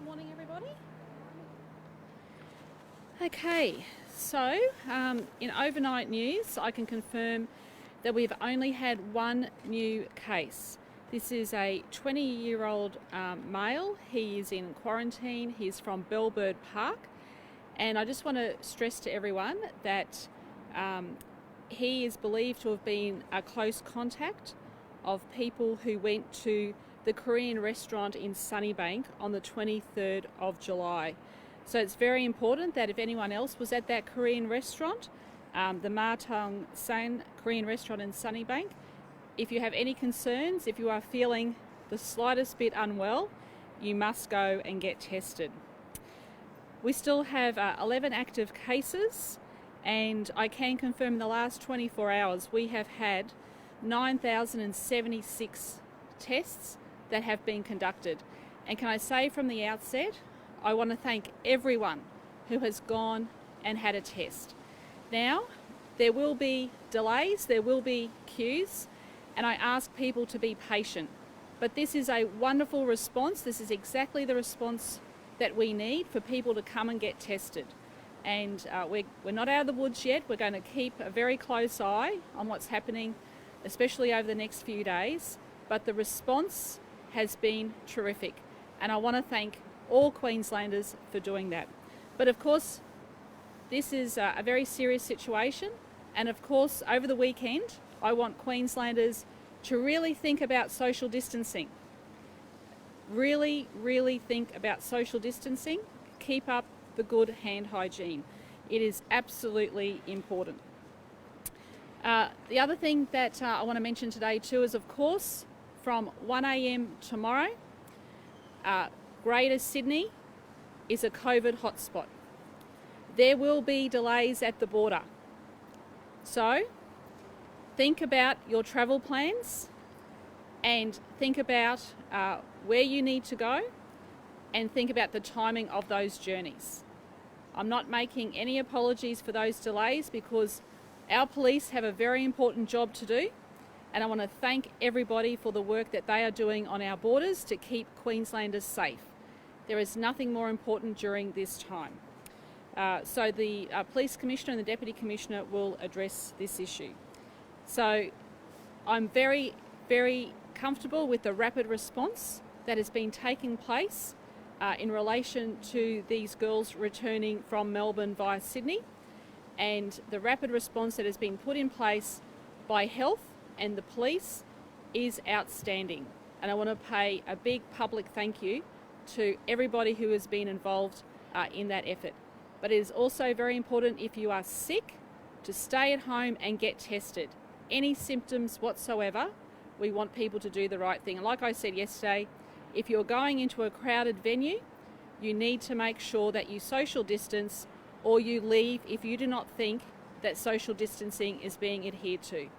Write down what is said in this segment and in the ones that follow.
Morning, everybody. Okay, so in overnight news, I can confirm that we've only had one new case. This is a 20-year-old male. He is in quarantine. He's from Bellbird Park. And I just want to stress to everyone that he is believed to have been a close contact of people who went to the Korean restaurant in Sunnybank on the 23rd of July. So it's very important that if anyone else was at that Korean restaurant, the Ma Tong San Korean restaurant in Sunnybank, if you have any concerns, if you are feeling the slightest bit unwell, you must go and get tested. We still have 11 active cases, and I can confirm in the last 24 hours we have had 9,076 tests that have been conducted. And can I say from the outset, I want to thank everyone who has gone and had a test. Now, there will be delays, there will be queues, and I ask people to be patient. But this is a wonderful response. This is exactly the response that we need for people to come and get tested. And we're not out of the woods yet. We're going to keep a very close eye on what's happening, especially over the next few days. But the response has been terrific. And I want to thank all Queenslanders for doing that. But of course, this is a very serious situation. And of course, over the weekend, I want Queenslanders to really think about social distancing. Really, really think about social distancing. Keep up the good hand hygiene. It is absolutely important. The other thing that I want to mention today too is, of course, from 1 a.m. tomorrow, Greater Sydney is a COVID hotspot. There will be delays at the border. So think about your travel plans and think about where you need to go and think about the timing of those journeys. I'm not making any apologies for those delays because our police have a very important job to do, and I want to thank everybody for the work that they are doing on our borders to keep Queenslanders safe. There is nothing more important during this time. So the Police Commissioner and the Deputy Commissioner will address this issue. So I'm very, very comfortable with the rapid response that has been taking place in relation to these girls returning from Melbourne via Sydney, and the rapid response that has been put in place by health and the police is outstanding. And I want to pay a big public thank you to everybody who has been involved in that effort. But it is also very important, if you are sick, to stay at home and get tested. Any symptoms whatsoever, we want people to do the right thing. And like I said yesterday, if you're going into a crowded venue, you need to make sure that you social distance or you leave if you do not think that social distancing is being adhered to.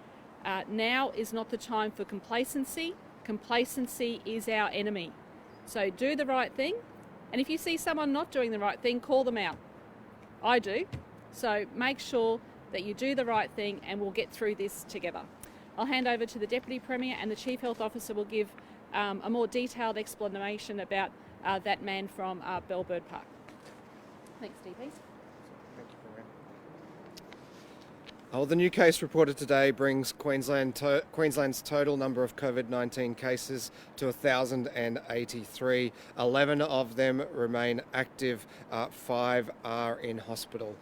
Now is not the time for complacency. Complacency is our enemy. So do the right thing. And if you see someone not doing the right thing, call them out. I do. So make sure that you do the right thing and we'll get through this together. I'll hand over to the Deputy Premier, and the Chief Health Officer will give a more detailed explanation about that man from Bellbird Park. Thanks, DP. Thank you, Corinne. Well, the new case reported today brings Queensland's total number of COVID-19 cases to 1,083. 11 of them remain active. 5 are in hospital.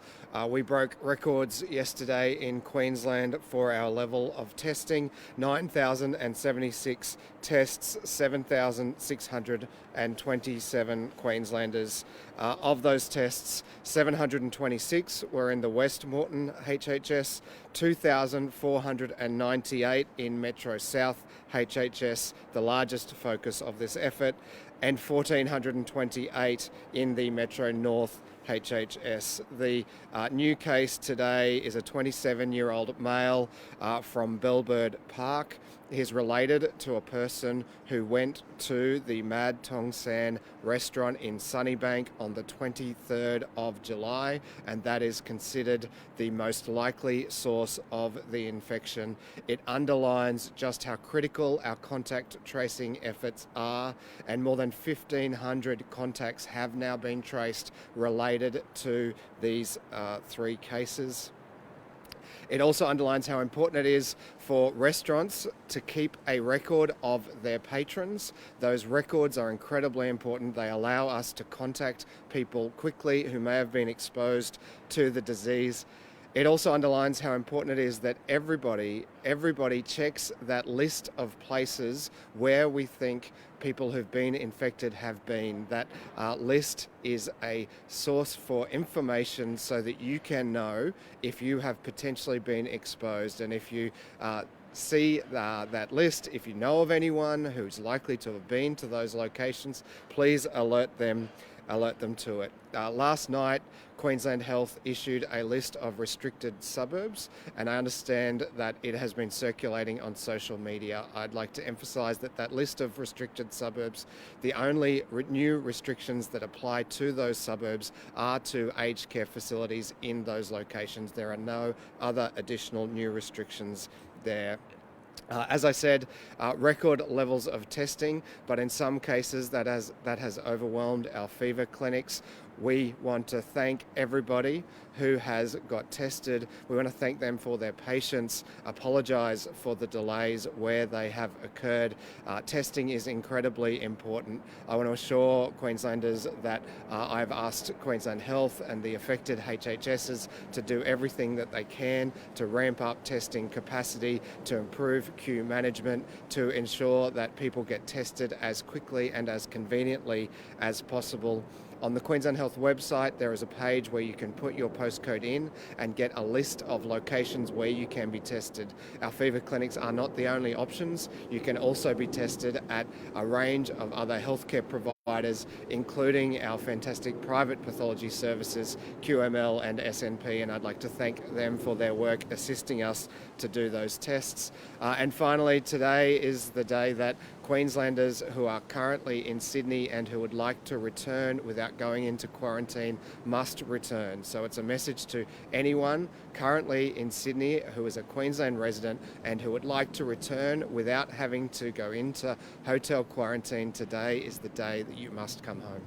We broke records yesterday in Queensland for our level of testing. 9,076 tests, 7,627 Queenslanders. Of those tests, 726 were in the West Moreton HHS, 2,498 in Metro South HHS, the largest focus of this effort, and 1,428 in the Metro North HHS. The new case today is a 27-year-old male from Bellbird Park. He's related to a person who went to the Mad Tong San restaurant in Sunnybank on the 23rd of July, and that is considered the most likely source source of the infection. It underlines just how critical our contact tracing efforts are, and more than 1,500 contacts have now been traced related to these 3 cases. It also underlines how important it is for restaurants to keep a record of their patrons. Those records are incredibly important. They allow us to contact people quickly who may have been exposed to the disease. It also underlines how important it is that everybody checks that list of places where we think people who've been infected have been. That list is a source for information so that you can know if you have potentially been exposed. And if you see that list, if you know of anyone who's likely to have been to those locations, please alert them to it. Last night, Queensland Health issued a list of restricted suburbs, and I understand that it has been circulating on social media. I'd like to emphasise that list of restricted suburbs, the only new restrictions that apply to those suburbs are to aged care facilities in those locations. There are no other additional new restrictions there. As I said, record levels of testing, but in some cases that has overwhelmed our fever clinics. We want to thank everybody who has got tested. We want to thank them for their patience, apologise for the delays where they have occurred. Testing is incredibly important. I want to assure Queenslanders that I've asked Queensland Health and the affected HHSs to do everything that they can to ramp up testing capacity, to improve queue management, to ensure that people get tested as quickly and as conveniently as possible. On the Queensland Health website, there is a page where you can put your postcode in and get a list of locations where you can be tested. Our fever clinics are not the only options. You can also be tested at a range of other healthcare providers, including our fantastic private pathology services, QML and SNP, and I'd like to thank them for their work assisting us to do those tests. And finally, today is the day that Queenslanders who are currently in Sydney and who would like to return without going into quarantine must return. So it's a message to anyone currently in Sydney who is a Queensland resident and who would like to return without having to go into hotel quarantine. Today is the day that you must come home.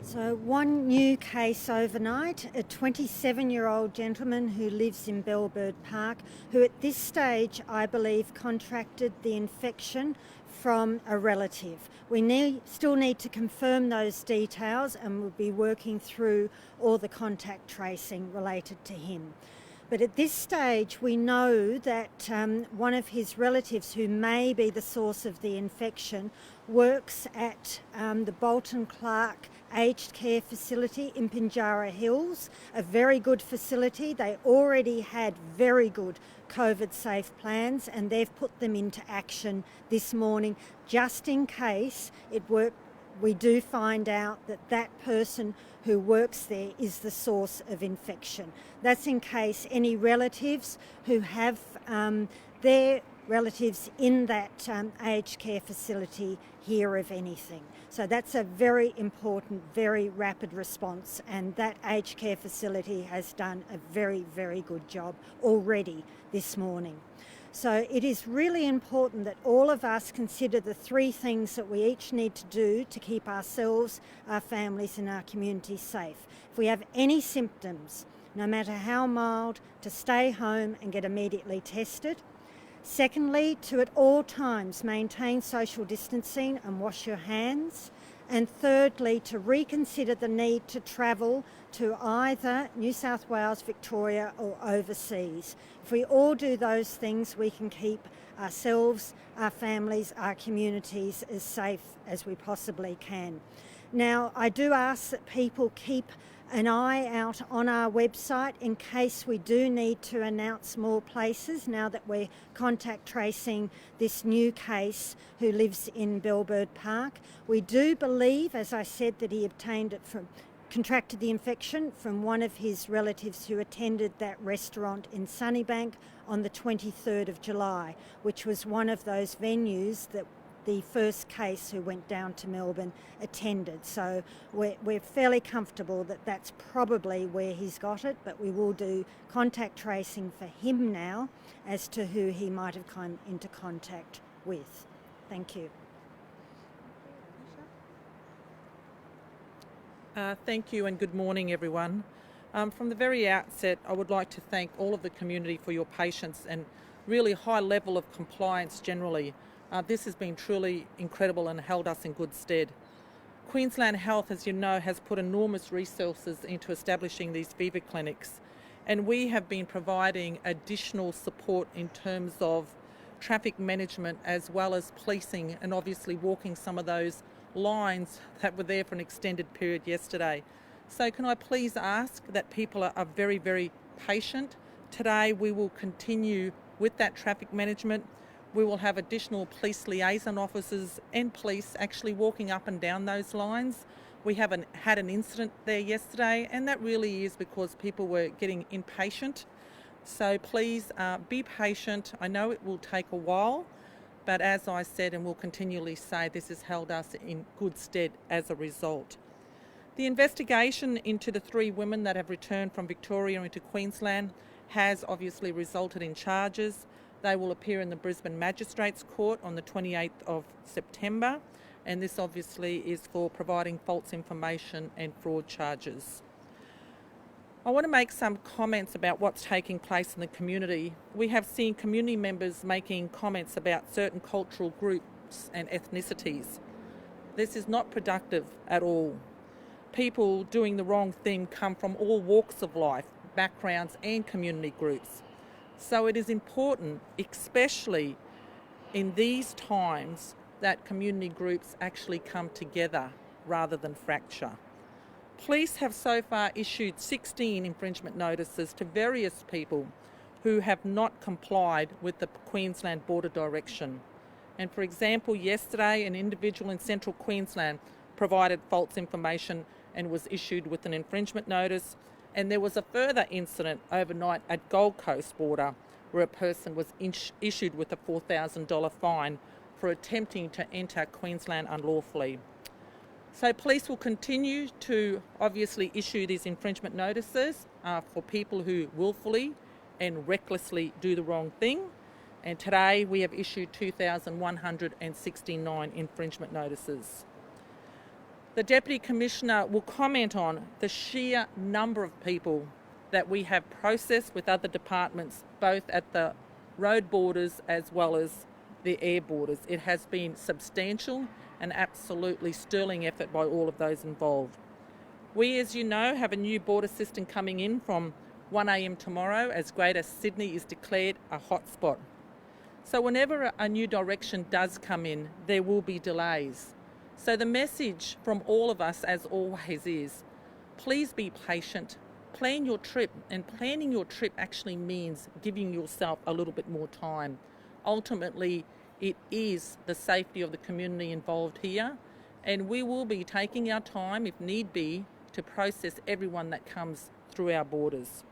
So one new case overnight, a 27-year-old gentleman who lives in Bellbird Park, who at this stage, I believe, contracted the infection from a relative. We still need to confirm those details, and we'll be working through all the contact tracing related to him. But at this stage, we know that one of his relatives, who may be the source of the infection, works at the Bolton Clark Aged Care Facility in Pinjarra Hills, a very good facility. They already had very good COVID-safe plans, and they've put them into action this morning just in case we do find out that person who works there is the source of infection. That's in case any relatives who have their relatives in that aged care facility hear of anything. So that's a very important, very rapid response, and that aged care facility has done a very, very good job already this morning. So it is really important that all of us consider the 3 things that we each need to do to keep ourselves, our families and our communities safe. If we have any symptoms, no matter how mild, to stay home and get immediately tested. Secondly, to at all times maintain social distancing and wash your hands. And thirdly, to reconsider the need to travel to either New South Wales, Victoria or overseas. If we all do those things, we can keep ourselves, our families, our communities as safe as we possibly can. Now, I do ask that people keep an eye out on our website in case we do need to announce more places now that we're contact tracing this new case who lives in Bellbird Park. We do believe, as I said, that he contracted the infection from one of his relatives who attended that restaurant in Sunnybank on the 23rd of July, which was one of those venues that the first case who went down to Melbourne attended. So we're fairly comfortable that that's probably where he's got it, but we will do contact tracing for him now as to who he might have come into contact with. Thank you. Thank you and good morning, everyone. From the very outset, I would like to thank all of the community for your patience and really high level of compliance generally. This has been truly incredible and held us in good stead. Queensland Health, as you know, has put enormous resources into establishing these fever clinics, and we have been providing additional support in terms of traffic management as well as policing and obviously walking some of those lines that were there for an extended period yesterday. So can I please ask that people are very, very patient. Today we will continue with that traffic management. We will have additional police liaison officers and police actually walking up and down those lines. We haven't had an incident there yesterday, and that really is because people were getting impatient. So please be patient. I know it will take a while, but as I said and will continually say, this has held us in good stead as a result. The investigation into the 3 women that have returned from Victoria into Queensland has obviously resulted in charges. They will appear in the Brisbane Magistrates Court on the 28th of September, and this obviously is for providing false information and fraud charges. I want to make some comments about what's taking place in the community. We have seen community members making comments about certain cultural groups and ethnicities. This is not productive at all. People doing the wrong thing come from all walks of life, backgrounds and community groups. So it is important, especially in these times, that community groups actually come together rather than fracture. Police have so far issued 16 infringement notices to various people who have not complied with the Queensland Border Direction. And for example, yesterday an individual in Central Queensland provided false information and was issued with an infringement notice. And there was a further incident overnight at Gold Coast border where a person was issued with a $4,000 fine for attempting to enter Queensland unlawfully. So police will continue to obviously issue these infringement notices for people who willfully and recklessly do the wrong thing. And today we have issued 2,169 infringement notices. The Deputy Commissioner will comment on the sheer number of people that we have processed with other departments, both at the road borders as well as the air borders. It has been substantial and absolutely sterling effort by all of those involved. We, as you know, have a new border system coming in from 1 a.m. tomorrow as Greater Sydney is declared a hotspot. So whenever a new direction does come in, there will be delays. So the message from all of us, as always, is please be patient. Plan your trip, and planning your trip actually means giving yourself a little bit more time. Ultimately, it is the safety of the community involved here, and we will be taking our time, if need be, to process everyone that comes through our borders.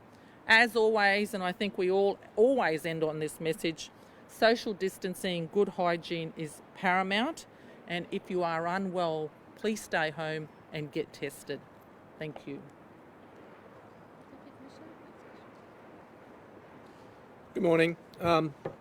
As always, and I think we all always end on this message, social distancing, good hygiene is paramount, and if you are unwell, please stay home and get tested. Thank you. Good morning.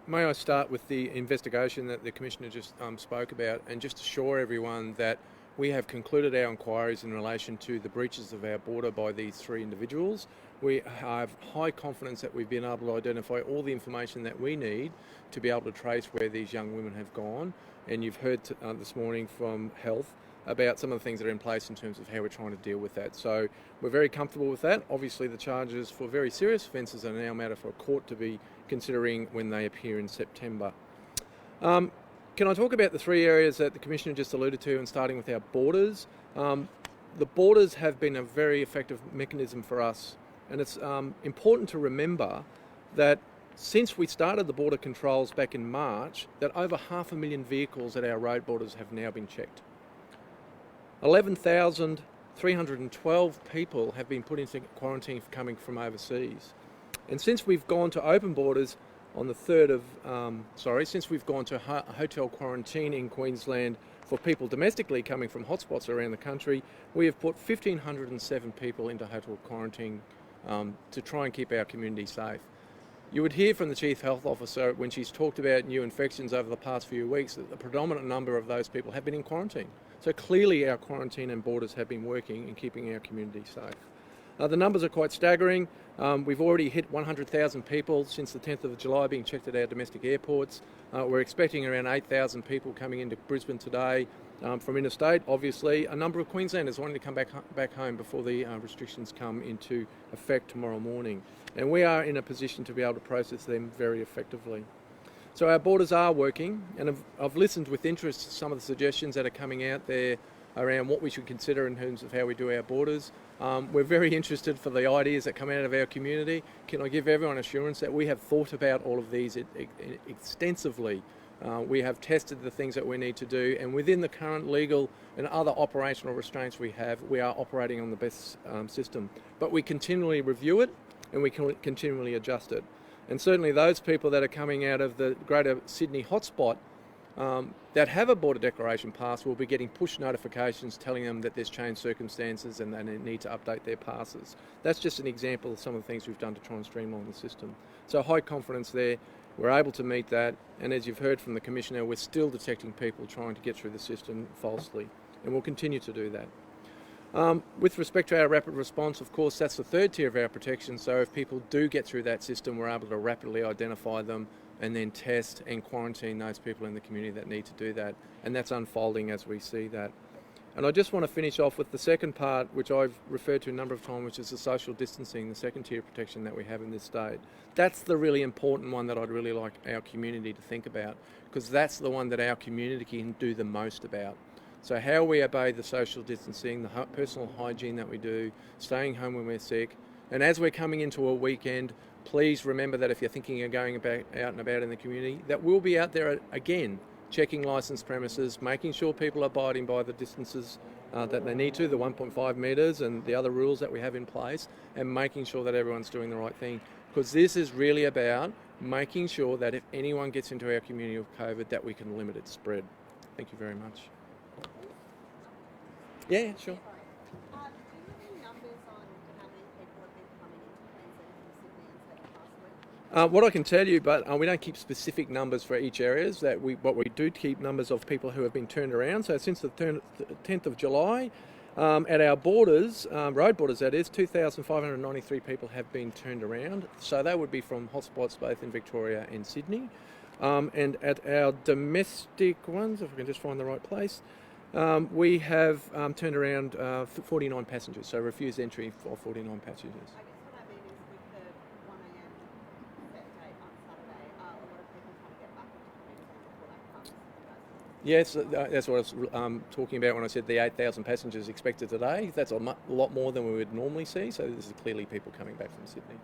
May I start with the investigation that the Commissioner just spoke about, and just assure everyone that we have concluded our inquiries in relation to the breaches of our border by these 3 individuals. We have high confidence that we've been able to identify all the information that we need to be able to trace where these young women have gone. And you've heard this morning from Health about some of the things that are in place in terms of how we're trying to deal with that. So we're very comfortable with that. Obviously the charges for very serious offences are now a matter for a court to be considering when they appear in September. Can I talk about the 3 areas that the Commissioner just alluded to, and starting with our borders? The borders have been a very effective mechanism for us, and it's important to remember that since we started the border controls back in March, that over 500,000 vehicles at our road borders have now been checked. 11,312 people have been put into quarantine for coming from overseas. And since we've gone to open borders, on the 3rd of, since we've gone to hotel quarantine in Queensland for people domestically coming from hotspots around the country, we have put 1,507 people into hotel quarantine to try and keep our community safe. You would hear from the Chief Health Officer when she's talked about new infections over the past few weeks that the predominant number of those people have been in quarantine. So clearly our quarantine and borders have been working in keeping our community safe. The numbers are quite staggering. We've already hit 100,000 people since the 10th of July being checked at our domestic airports. We're expecting around 8,000 people coming into Brisbane today from interstate. Obviously, a number of Queenslanders wanting to come back home before the restrictions come into effect tomorrow morning. And we are in a position to be able to process them very effectively. So our borders are working, and I've listened with interest to some of the suggestions that are coming out there around what we should consider in terms of how we do our borders. We're very interested for the ideas that come out of our community. Can I give everyone assurance that we have thought about all of these extensively? We have tested the things that we need to do, and within the current legal and other operational restraints we have, we are operating on the best system. But we continually review it and we can continually adjust it. And certainly those people that are coming out of the Greater Sydney hotspot that have a border declaration pass will be getting push notifications telling them that there's changed circumstances and they need to update their passes. That's just an example of some of the things we've done to try and streamline the system. So high confidence there. We're able to meet that, and as you've heard from the Commissioner, we're still detecting people trying to get through the system falsely, and we'll continue to do that. With respect to our rapid response, of course, that's the third tier of our protection, so if people do get through that system, we're able to rapidly identify them and then test and quarantine those people in the community that need to do that, and that's unfolding as we see that. And I just want to finish off with the second part, which I've referred to a number of times, which is the social distancing, the second tier of protection that we have in this state. That's the really important one that I'd really like our community to think about, because that's the one that our community can do the most about. So how we obey the social distancing, the personal hygiene that we do, staying home when we're sick, and as we're coming into a weekend, please remember that if you're thinking of going out and about in the community, that we'll be out there again, checking licensed premises, making sure people are abiding by the distances that they need to, the 1.5 metres and the other rules that we have in place, and making sure that everyone's doing the right thing. Because this is really about making sure that if anyone gets into our community with COVID, that we can limit its spread. Thank you very much. Yeah, sure. Do you have any numbers on how many people have been coming into Queensland from Sydney and the past week? What I can tell you, but we don't keep specific numbers for each areas. But we do keep numbers of people who have been turned around. So since the 10th of July, at our borders, road borders that is, 2,593 people have been turned around. So that would be from hotspots both in Victoria and Sydney. And at our domestic ones, if we can just find the right place, we have turned around 49 passengers, so refused entry for 49 passengers. I guess what I mean is with the 1 a.m. set date on Saturday, a lot of people trying to get back into Queensland before that comes. Yes, that's what I was talking about when I said the 8,000 passengers expected today. That's a lot more than we would normally see, so this is clearly people coming back from Sydney.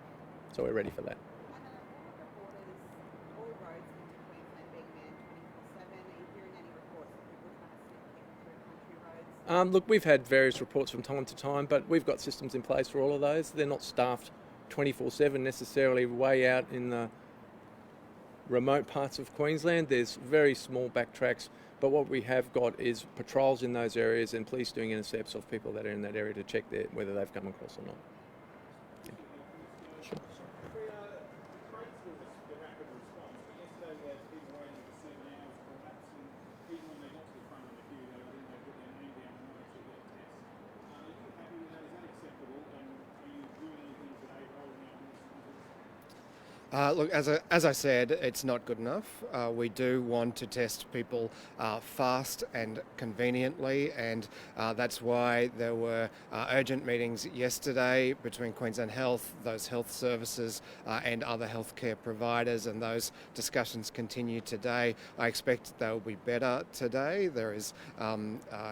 So we're ready for that. All roads into Queensland being manned 24/7. Are you hearing any reports of people trying to sneak people through country roads? Look, we've had various reports from time to time, but we've got systems in place for all of those. They're not staffed 24/7 necessarily way out in the remote parts of Queensland. There's very small backtracks, but what we have got is patrols in those areas and police doing intercepts of people that are in that area to check whether they've come across or not. Sure. Look, as I said, it's not good enough. We do want to test people fast and conveniently, and that's why there were urgent meetings yesterday between Queensland Health, those health services, and other healthcare providers, and those discussions continue today. I expect they'll be better today. There is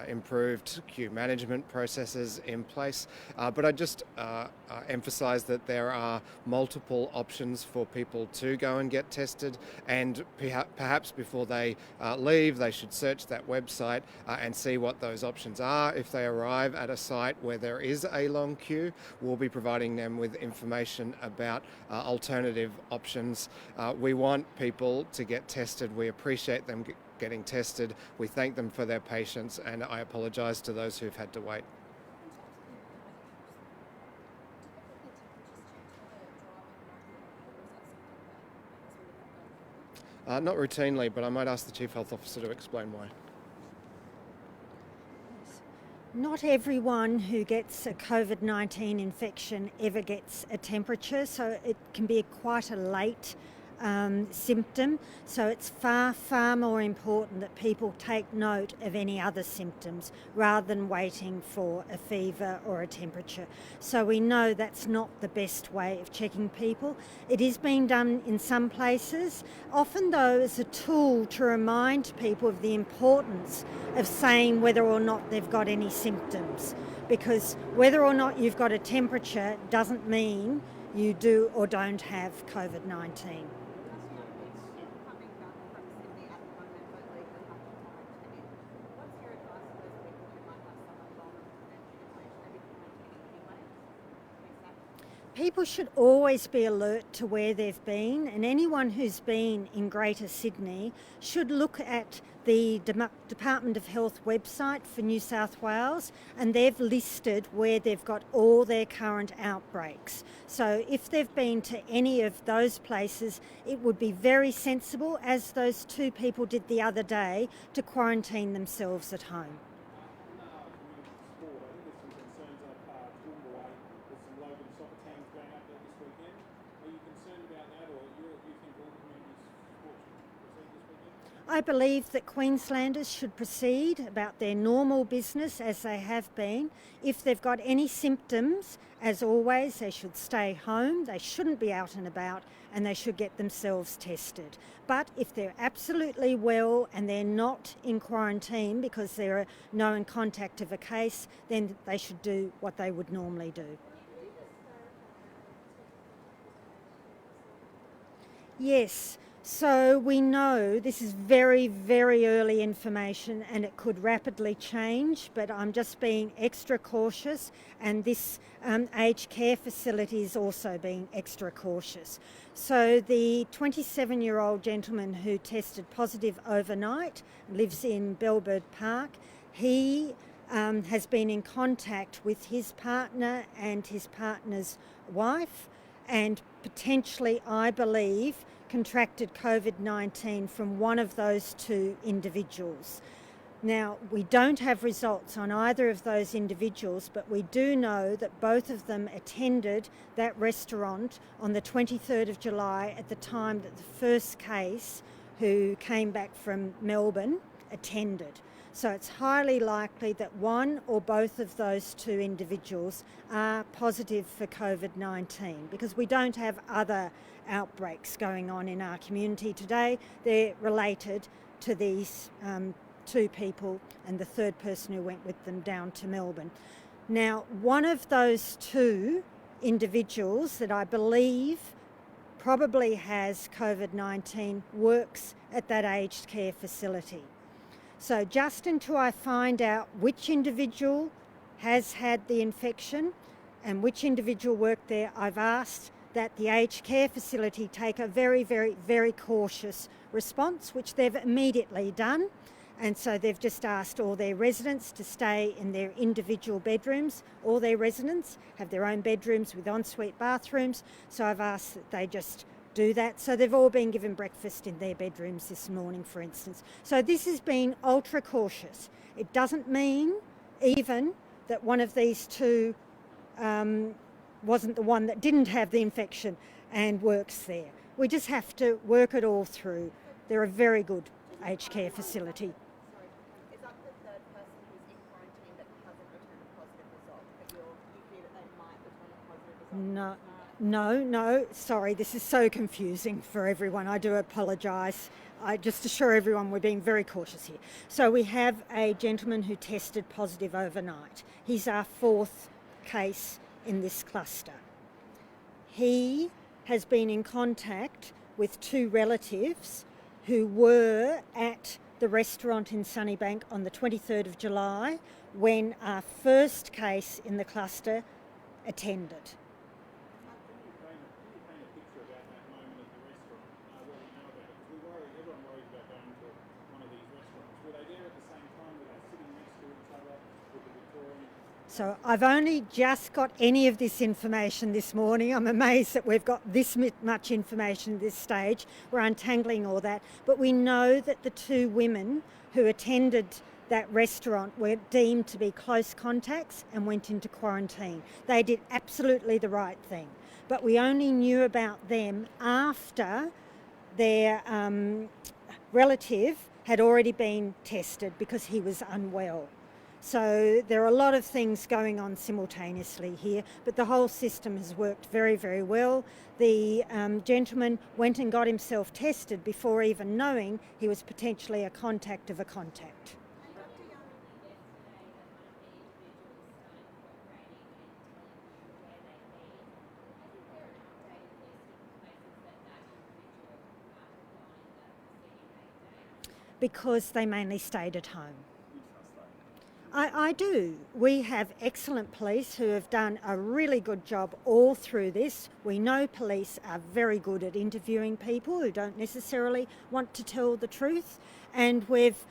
improved queue management processes in place, but I just emphasise that there are multiple options for people to go and get tested, and perhaps before they leave they should search that website and see what those options are. If they arrive at a site where there is a long queue, we'll be providing them with information about alternative options. We want people to get tested. We appreciate them getting tested. We thank them for their patience, and I apologise to those who've had to wait. Not routinely, but I might ask the Chief Health Officer to explain why. Not everyone who gets a COVID-19 infection ever gets a temperature, so it can be quite a late symptom. So it's far more important that people take note of any other symptoms rather than waiting for a fever or a temperature. So we know that's not the best way of checking people. It is being done in some places, often though as a tool to remind people of the importance of saying whether or not they've got any symptoms, because whether or not you've got a temperature doesn't mean you do or don't have COVID-19. People should always be alert to where they've been, and anyone who's been in Greater Sydney should look at the Department of Health website for New South Wales, and they've listed where they've got all their current outbreaks. So if they've been to any of those places, it would be very sensible, as those two people did the other day, to quarantine themselves at home. I believe that Queenslanders should proceed about their normal business as they have been. If they've got any symptoms, as always, they should stay home, they shouldn't be out and about, and they should get themselves tested. But if they're absolutely well and they're not in quarantine because they're a known contact of a case, then they should do what they would normally do. Yes. So we know this is very early information and it could rapidly change, but I'm just being extra cautious, and this aged care facility is also being extra cautious. So the 27-year-old gentleman who tested positive overnight, lives in Bellbird Park, he has been in contact with his partner and his partner's wife, and potentially, I believe, contracted COVID-19 from one of those two individuals. Now, we don't have results on either of those individuals, but we do know that both of them attended that restaurant on the 23rd of July at the time that the first case, who came back from Melbourne, attended. So it's highly likely that one or both of those two individuals are positive for COVID-19, because we don't have other outbreaks going on in our community today. They're related to these two people and the third person who went with them down to Melbourne. Now, one of those two individuals that I believe probably has COVID-19 works at that aged care facility. So just until I find out which individual has had the infection and which individual worked there, I've asked that the aged care facility take a very cautious response, which they've immediately done. And so they've just asked all their residents to stay in their individual bedrooms. All their residents have their own bedrooms with ensuite bathrooms. So I've asked that they just do that. So they've all been given breakfast in their bedrooms this morning, for instance. So this has been ultra cautious. It doesn't mean even that one of these two wasn't the one that didn't have the infection and works there. We just have to work it all through. They're a very good aged care facility. Sorry, is that the third person who's in quarantine that hasn't returned a positive result? That you fear that they might return a positive result? No, sorry, this is so confusing for everyone. I do apologise. I just assure everyone we're being very cautious here. So we have a gentleman who tested positive overnight. He's our fourth case in this cluster. He has been in contact with 2 relatives who were at the restaurant in Sunnybank on the 23rd of July when our first case in the cluster attended. Can you paint a picture about that moment at the restaurant, what we know about it? Because everyone worries about going to one of these restaurants. Were they there at the same time? Were they sitting next to each other with the Victorian? So I've only just got any of this information this morning. I'm amazed that we've got this much information at this stage. We're untangling all that. But we know that the 2 women who attended that restaurant were deemed to be close contacts and went into quarantine. They did absolutely the right thing. But we only knew about them after their relative had already been tested because he was unwell. So there are a lot of things going on simultaneously here, but the whole system has worked very, very well. The gentleman went and got himself tested before even knowing he was potentially a contact of a contact. Because they mainly stayed at home. I do. We have excellent police who have done a really good job all through this. We know police are very good at interviewing people who don't necessarily want to tell the truth, and we've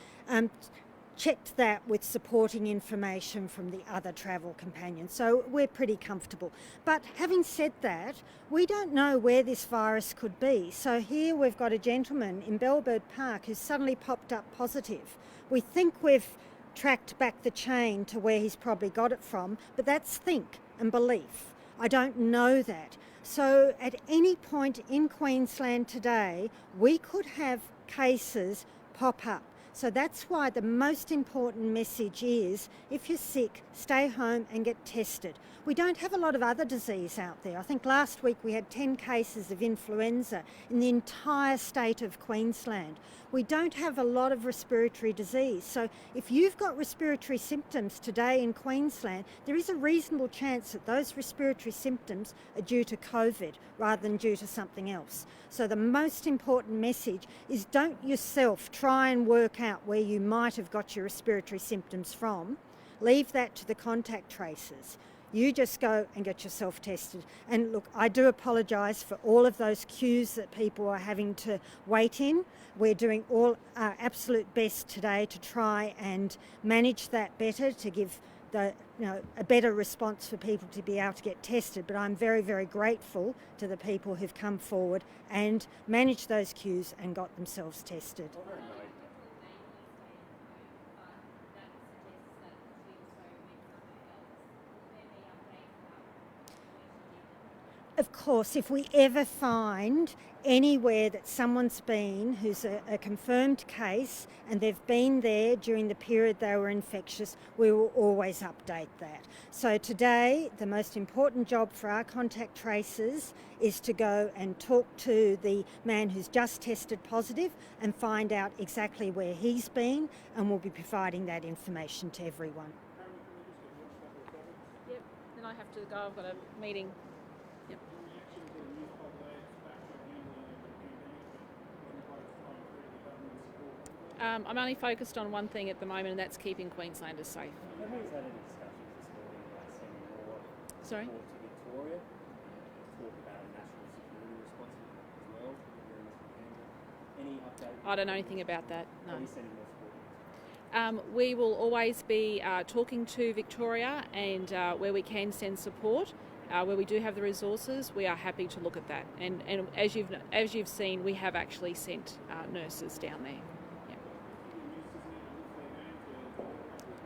checked that with supporting information from the other travel companions. So we're pretty comfortable. But having said that, we don't know where this virus could be. So here we've got a gentleman in Bellbird Park who's suddenly popped up positive. We think we've tracked back the chain to where he's probably got it from, but that's think and belief. I don't know that. So at any point in Queensland today, we could have cases pop up. So that's why the most important message is, if you're sick, stay home and get tested. We don't have a lot of other disease out there. I think last week we had 10 cases of influenza in the entire state of Queensland. We don't have a lot of respiratory disease. So if you've got respiratory symptoms today in Queensland, there is a reasonable chance that those respiratory symptoms are due to COVID rather than due to something else. So the most important message is, don't yourself try and work out where you might have got your respiratory symptoms from. Leave that to the contact tracers. You just go and get yourself tested. And look, I do apologise for all of those queues that people are having to wait in. We're doing all our absolute best today to try and manage that better, to give a better response for people to be able to get tested. But I'm very, very grateful to the people who've come forward and managed those queues and got themselves tested. Of course, if we ever find anywhere that someone's been who's a confirmed case and they've been there during the period they were infectious, we will always update that. So today, the most important job for our contact tracers is to go and talk to the man who's just tested positive and find out exactly where he's been, and we'll be providing that information to everyone. Yep, then I have to go. I've got a meeting. I'm only focused on one thing at the moment, and that's keeping Queenslanders safe. Have you had any discussions this morning about sending more Sorry? support to Victoria? Talk about a national security response as well. Any update? I don't know anything about that, no. Are you sending more support? We will always be talking to Victoria, and where we can send support, where we do have the resources, we are happy to look at that. And as you've seen, we have actually sent nurses down there.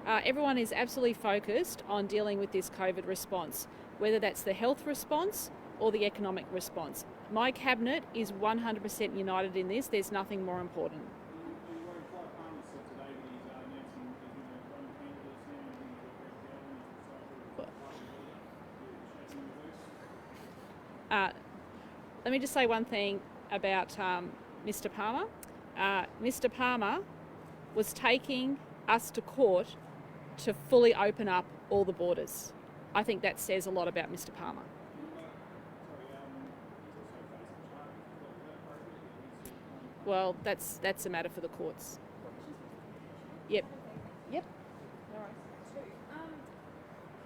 Everyone is absolutely focused on dealing with this COVID response, whether that's the health response or the economic response. My cabinet is 100% united in this. There's nothing more important. Let me just say one thing about Mr. Palmer. Mr. Palmer was taking us to court to fully open up all the borders. I think that says a lot about Mr. Palmer. well, that's a matter for the courts. Yep. Yep. Can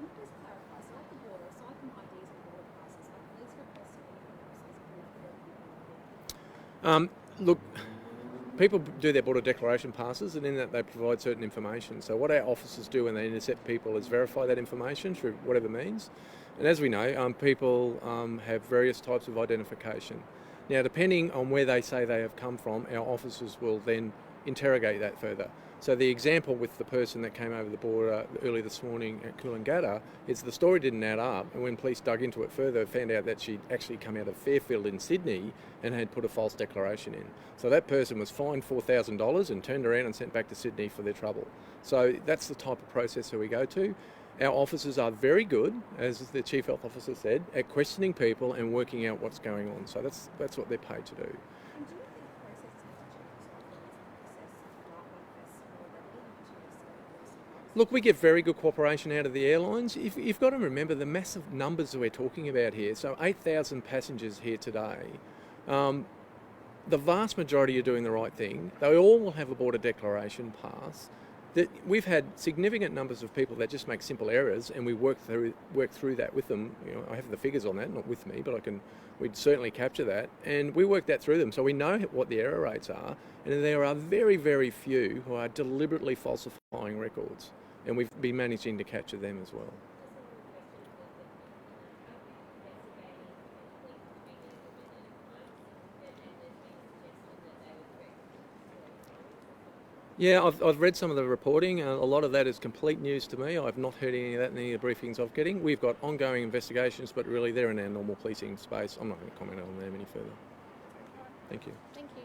you just clarify, so at the border, aside from IDs and border passes, are police requesting anything else as proof of Look, people do their border declaration passes, and in that they provide certain information. So what our officers do when they intercept people is verify that information through whatever means. And as we know, people have various types of identification. Now, depending on where they say they have come from, our officers will then interrogate that further. So the example with the person that came over the border early this morning at Coolangatta is the story didn't add up, and when police dug into it further, found out that she'd actually come out of Fairfield in Sydney and had put a false declaration in. So that person was fined $4,000 and turned around and sent back to Sydney for their trouble. So that's the type of process that we go to. Our officers are very good, as the Chief Health Officer said, at questioning people and working out what's going on. So that's what they're paid to do. And do you think the process is much Look, we get very good cooperation out of the airlines. You've got to remember the massive numbers that we're talking about here. So 8,000 passengers here today. The vast majority are doing the right thing. They all will have a border declaration pass. We've had significant numbers of people that just make simple errors, and we work through that with them. You know, I have the figures on that, not with me, but we'd certainly capture that, and we work that through them. So we know what the error rates are, and there are very, very few who are deliberately falsifying records, and we've been managing to capture them as well. Yeah, I've read some of the reporting. A lot of that is complete news to me. I've not heard any of that in any of the briefings I'm getting. We've got ongoing investigations, but really they're in our normal policing space. I'm not going to comment on them any further. Thank you. Thank you.